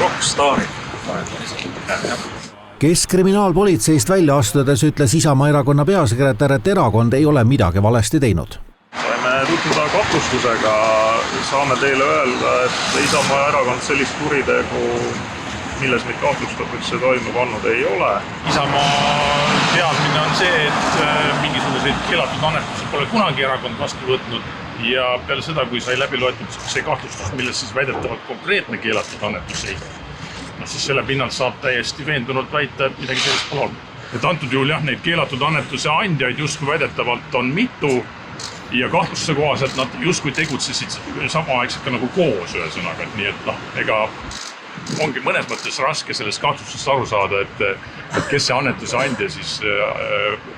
rockstaari. Keskkriminaalpolitseist välja astudes ütles Isamaa erakonna peasekretär, et erakond ei ole midagi valesti teinud. Saime tutvuda kahtlustusega, saame teile öelda, et Isamaa erakond sellist kuritegu, milles meid kahtlustatakse, toime pannud ei ole. Isamaa teadmine on see, et mingisuguseid keelatud annetusi pole kunagi erakond vastu võtnud ja peale seda, kui sai läbi loetud see kahtlustus, milles siis väidetavalt konkreetne keelatud annetus ei, siis selle pinnalt saab täiesti veendunult väita, et midagi sellist pole olnud. Et antud juhul jah, neid keelatud annetuse andjaid justkui väidetavalt on mitu ja kahtlustuse kohaselt nad justkui tegutsesid samaaegselt ka nagu koos ühesõnaga, et nii et ega ongi mõnes mõttes raske sellest kahtlustust aru saada, et kes see annetuse andja siis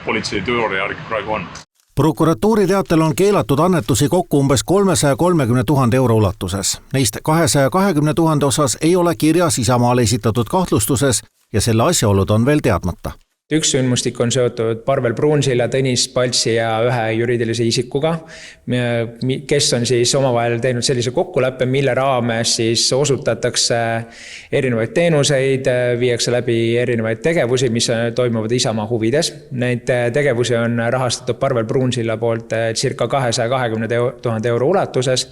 politsei teooria järgi praegu on. Prokuratuuri teatel on keelatud annetusi kokku umbes 330 000 euro ulatuses. Neist 220 000 osas ei ole kirjas Isamaale esitatud kahtlustuses ja selle asjaolud on veel teadmata. Üks sündmustik on seotud Parvel Pruunsilla, Tõnis Paltsi ja ühe juriidilise isikuga, kes on siis omavahel teinud sellise kokkuleppe, mille raames siis osutatakse erinevaid teenuseid, viiakse läbi erinevaid tegevusi, mis toimuvad Isamaa huvides. Neid tegevusi on rahastatud Parvel Pruunsilla poolt circa 220 000 euro ulatuses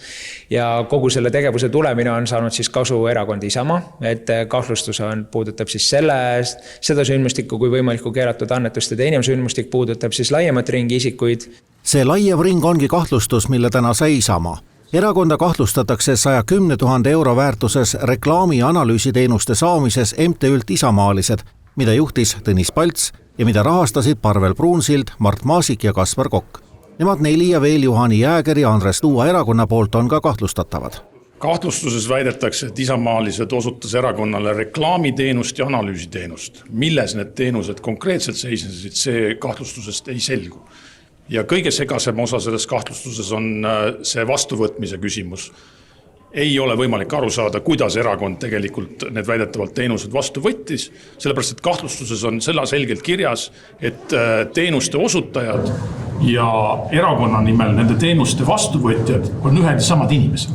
ja kogu selle tegevuse tulemine on saanud siis kasu erakond Isamaa, et kahtlustus puudutab siis seda sündmustikku kui võimalik keelatud annetuste teine sündmustik puudutab siis laiemat ringi isikuid. See laiev ring ongi kahtlustus, mille täna sai Isamaa. Erakonda kahtlustatakse 110 000 euro väärtuses reklaami- ja analüüsiteenuste saamises MTÜ-lt Isamaalised, mida juhtis Tõnis Palts ja mida rahastasid Parvel Pruunsild, Mart Maasik ja Kaspar Kokk. Nemad 4 ja veel Juhani Jääger ja Andres Tuua erakonna poolt on ka kahtlustatavad. Kahtlustuses väidetakse, et Isamaalised osutas erakonnale reklaamiteenust ja analüüsiteenust. Milles need teenused konkreetselt seisnesid, see kahtlustusest ei selgu. Ja kõige segasem osa selles kahtlustuses on see vastuvõtmise küsimus. Ei ole võimalik aru saada, kuidas erakond tegelikult need väidetavalt teenused vastu võttis, sellepärast, et kahtlustuses on selle selgelt kirjas, et teenuste osutajad ja erakonna nimel nende teenuste vastuvõtjad on ühed ja samad inimesed.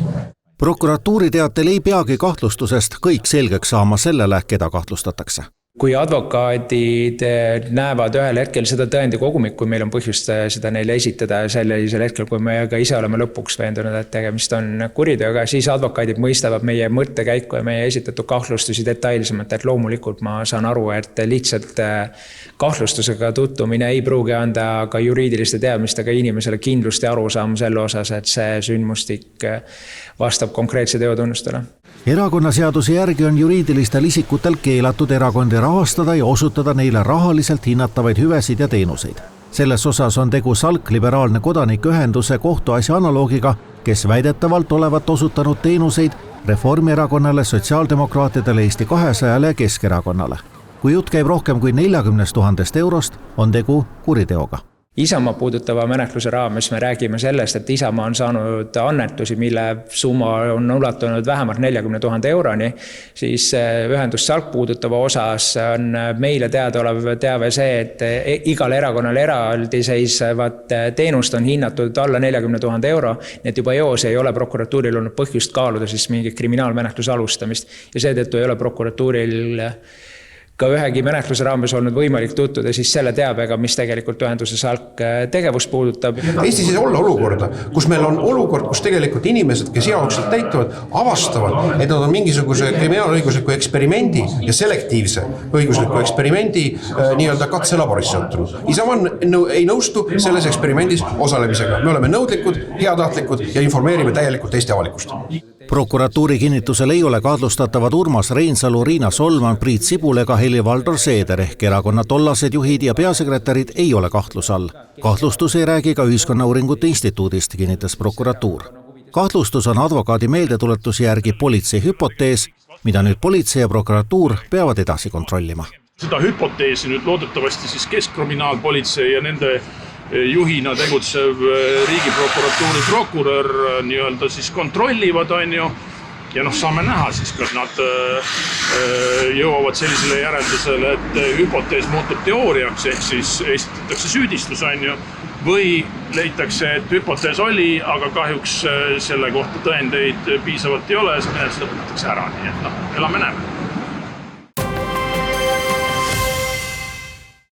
Prokuratuuri teatel ei peagi kahtlustusest kõik selgeks saama sellele, keda kahtlustatakse. Kui advokaadid näevad ühel hetkel seda tõendi kogumik, kui meil on põhjust seda neile esitada sellisel hetkel, kui me ka ise oleme lõpuks veendunud, et tegemist on kuritööga, siis advokaadid mõistavad meie mõttekäiku ja meie esitatud kahtlustusi detailsemalt, et loomulikult ma saan aru, et lihtsalt kahtlustusega tuttumine ei pruugi anda ka juriidiliste teadmistega inimesele kindlust ja arusaam selle osas, et see sündmustik vastab konkreetse teotunnustele. Erakonnaseaduse järgi on juriidilistel isikutel keelatud erakondi rahastada ja osutada neile rahaliselt hinnatavaid hüvesid ja teenuseid. Selles osas on tegu SALK-liberaalne kodanikuühenduse kohtuasja analoogiga, kes väidetavalt olevat osutanud teenuseid Reformierakonnale, Sotsiaaldemokraatidele, Eesti 200 ja Keskerakonnale. Kui jutt käib rohkem kui 40 000 eurost, on tegu kuriteoga. Isamaa puudutava menetluse raames me räägime sellest, et Isamaa on saanud annetusi, mille summa on ulatunud vähemalt 40 000 euroni, siis ühendus SALK puudutava osas on meile teada olev teave see, et igal erakonnal eraldi seisvat teenust on hinnatud alla 40 000 euro, nii et juba eos ei ole prokuratuuril olnud põhjust kaaluda siis mingi kriminaalmenetluse alustamist ja seetõttu ei ole prokuratuuril ka ühegi menetluse raames olnud võimalik tutvuda siis selle teabega, mis tegelikult ühenduse SALK tegevust puudutab. Eestis ei ole olukorda, kus meil on olukord, kus tegelikult inimesed, kes heaukselt täituvad, avastavad, et nad on mingisuguse kriminaalõigusliku eksperimendi ja selektiivse õigusliku eksperimendi nii-öelda katselaborisse sattunud. Isamaa ei nõustu selles eksperimendis osalemisega. Me oleme nõudlikud, heatahtlikud ja informeerime täielikult Eesti avalikust. Prokuratuuri kinnitusel ei ole kahtlustatavad Urmas Reinsalu, Riina Solman, Priit Sibul ega Helir-Valdor Seeder ehk erakonna tollased juhid ja peasekretärid ei ole kahtluse all. Kahtlustus ei räägi ka Ühiskonnauuringute Instituudist, kinnitas prokuratuur. Kahtlustus on advokaadi meeldetuletuse järgi politsei hüpotees, mida nüüd politsei ja prokuratuur peavad edasi kontrollima. Seda hüpoteesi nüüd loodetavasti siis Keskkriminaalpolitsei ja nende juhina tegutsev riigiprokuratuuri prokurör nii-öelda siis kontrollivad, ja saame näha siis, kas nad jõuavad sellisele järeldusele, et hüpotees muutub teooriaks, ehk siis esitatakse süüdistus, või leitakse, et hüpotees oli, aga kahjuks selle kohta tõendeid piisavalt ei ole, siis menetlus lõpetatakse ära, nii et elame-näeme.